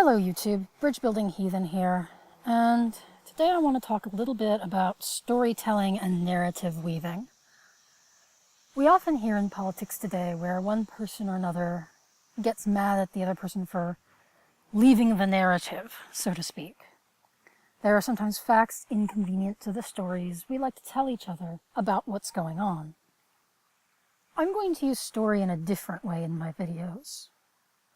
Hello YouTube, Bridge Building Heathen here, and today I want to talk a little bit about storytelling and narrative weaving. We often hear in politics today where one person or another gets mad at the other person for leaving the narrative, so to speak. There are sometimes facts inconvenient to the stories we like to tell each other about what's going on. I'm going to use story in a different way in my videos.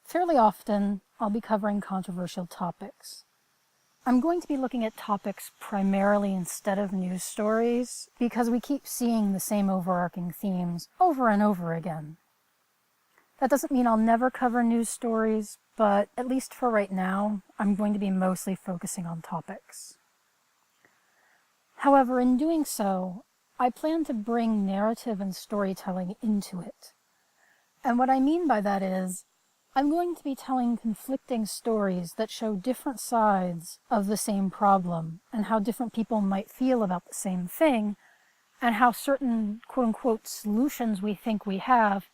Fairly often, I'll be covering controversial topics. I'm going to be looking at topics primarily instead of news stories because we keep seeing the same overarching themes over and over again. That doesn't mean I'll never cover news stories, but at least for right now, I'm going to be mostly focusing on topics. However, in doing so, I plan to bring narrative and storytelling into it. And what I mean by that is, I'm going to be telling conflicting stories that show different sides of the same problem and how different people might feel about the same thing and how certain quote-unquote solutions we think we have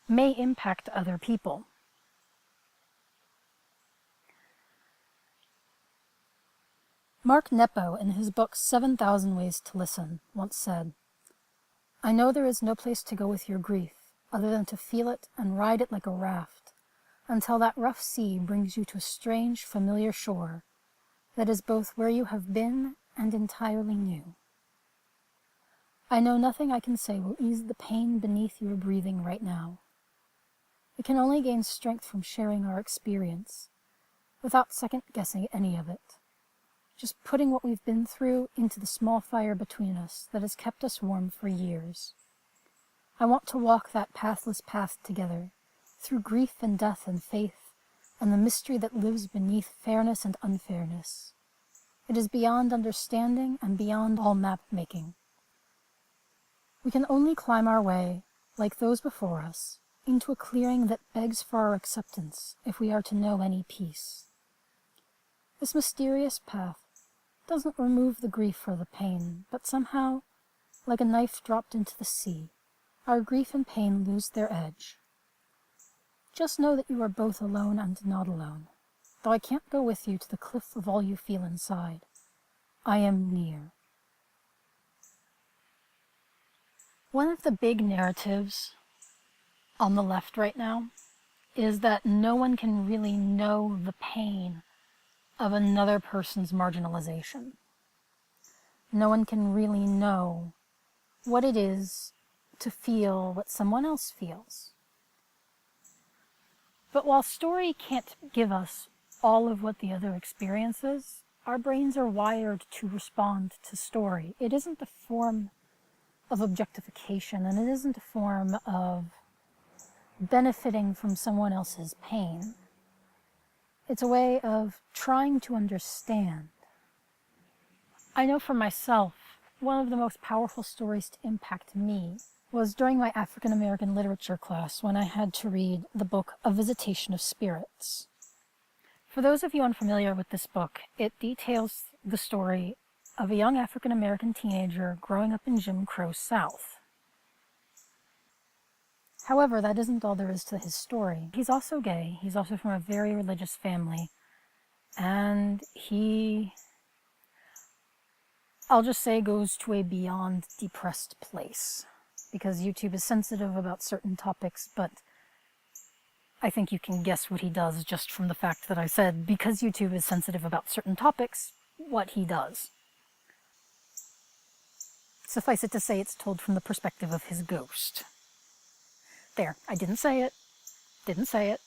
may impact other people. Mark Nepo, in his book 7,000 Ways to Listen, once said, "I know there is no place to go with your grief other than to feel it and ride it like a raft, until that rough sea brings you to a strange, familiar shore that is both where you have been and entirely new. I know nothing I can say will ease the pain beneath your breathing right now. We can only gain strength from sharing our experience, without second-guessing any of it, just putting what we've been through into the small fire between us that has kept us warm for years. I want to walk that pathless path together, through grief and death and faith, and the mystery that lives beneath fairness and unfairness. It is beyond understanding and beyond all map-making. We can only climb our way, like those before us, into a clearing that begs for our acceptance if we are to know any peace. This mysterious path doesn't remove the grief or the pain, but somehow, like a knife dropped into the sea, our grief and pain lose their edge. Just know that you are both alone and not alone, though I can't go with you to the cliff of all you feel inside. I am near." One of the big narratives on the left right now is that no one can really know the pain of another person's marginalization. No one can really know what it is to feel what someone else feels. But while story can't give us all of what the other experiences, our brains are wired to respond to story. It isn't a form of objectification, and it isn't a form of benefiting from someone else's pain. It's a way of trying to understand. I know for myself, one of the most powerful stories to impact me was during my African American literature class when I had to read the book A Visitation of Spirits. For those of you unfamiliar with this book, it details the story of a young African American teenager growing up in Jim Crow South. However, that isn't all there is to his story. He's also gay, he's also from a very religious family, and he, I'll just say, goes to a beyond depressed place. Because YouTube is sensitive about certain topics, but I think you can guess what he does just from the fact that I said, because YouTube is sensitive about certain topics, what he does. Suffice it to say, it's told from the perspective of his ghost. There, I didn't say it. Didn't say it.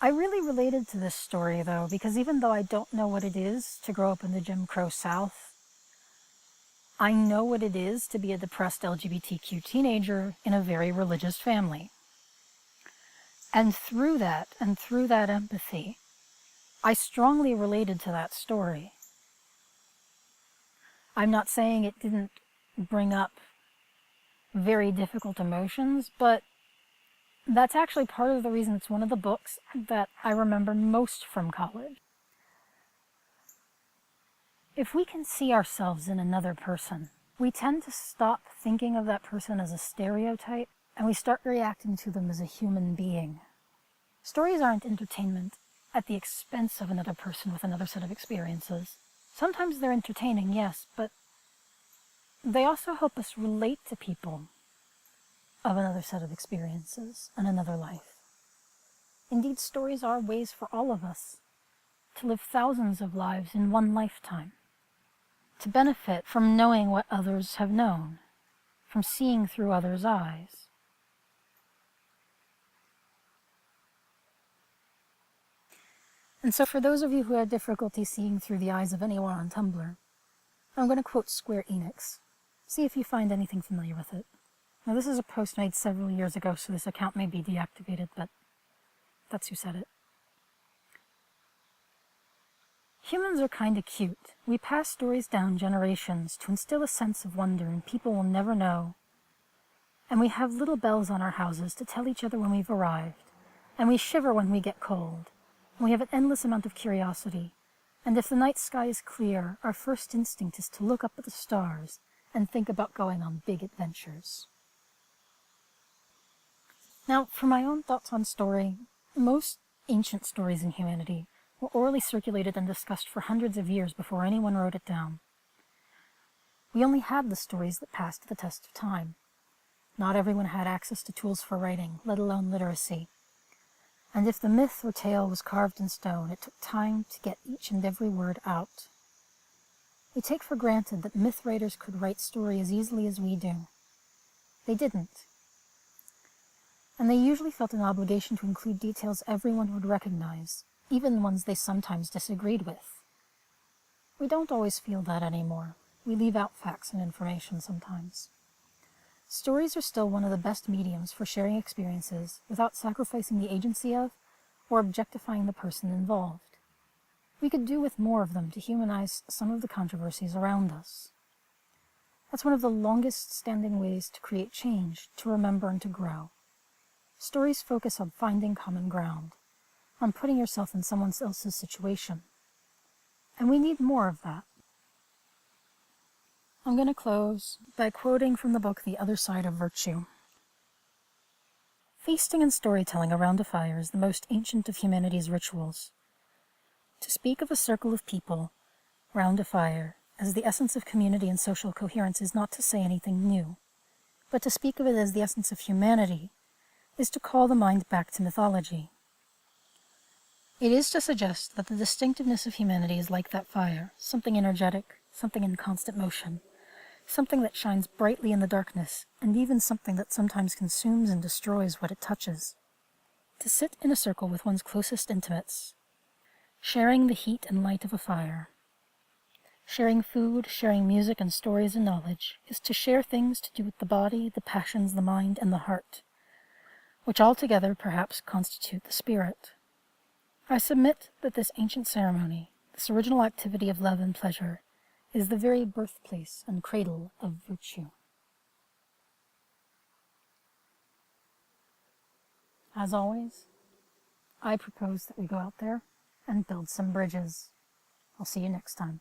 I really related to this story, though, because even though I don't know what it is to grow up in the Jim Crow South, I know what it is to be a depressed LGBTQ teenager in a very religious family. And through that empathy, I strongly related to that story. I'm not saying it didn't bring up very difficult emotions, but that's actually part of the reason it's one of the books that I remember most from college. If we can see ourselves in another person, we tend to stop thinking of that person as a stereotype, and we start reacting to them as a human being. Stories aren't entertainment at the expense of another person with another set of experiences. Sometimes they're entertaining, yes, but they also help us relate to people of another set of experiences and another life. Indeed, stories are ways for all of us to live thousands of lives in one lifetime, to benefit from knowing what others have known, from seeing through others' eyes. And so for those of you who had difficulty seeing through the eyes of anyone on Tumblr, I'm going to quote Square Enix. See if you find anything familiar with it. Now, this is a post made several years ago, so this account may be deactivated, but that's who said it. Humans are kinda cute. We pass stories down generations to instill a sense of wonder in people we'll never know. And we have little bells on our houses to tell each other when we've arrived. And we shiver when we get cold. And we have an endless amount of curiosity. And if the night sky is clear, our first instinct is to look up at the stars and think about going on big adventures. Now, for my own thoughts on story, most ancient stories in humanity were orally circulated and discussed for hundreds of years before anyone wrote it down. We only had the stories that passed the test of time. Not everyone had access to tools for writing, let alone literacy. And if the myth or tale was carved in stone, it took time to get each and every word out. We take for granted that myth writers could write story as easily as we do. They didn't. And they usually felt an obligation to include details everyone would recognize, even ones they sometimes disagreed with. We don't always feel that anymore. We leave out facts and information sometimes. Stories are still one of the best mediums for sharing experiences without sacrificing the agency of or objectifying the person involved. We could do with more of them to humanize some of the controversies around us. That's one of the longest-standing ways to create change, to remember and to grow. Stories focus on finding common ground, on putting yourself in someone else's situation. And we need more of that. I'm going to close by quoting from the book The Other Side of Virtue. Feasting and storytelling around a fire is the most ancient of humanity's rituals. To speak of a circle of people round a fire as the essence of community and social coherence is not to say anything new, but to speak of it as the essence of humanity is to call the mind back to mythology. It is to suggest that the distinctiveness of humanity is like that fire, something energetic, something in constant motion, something that shines brightly in the darkness, and even something that sometimes consumes and destroys what it touches. To sit in a circle with one's closest intimates, sharing the heat and light of a fire, sharing food, sharing music and stories and knowledge, is to share things to do with the body, the passions, the mind, and the heart, which altogether perhaps constitute the spirit. I submit that this ancient ceremony, this original activity of love and pleasure, is the very birthplace and cradle of virtue. As always, I propose that we go out there and build some bridges. I'll see you next time.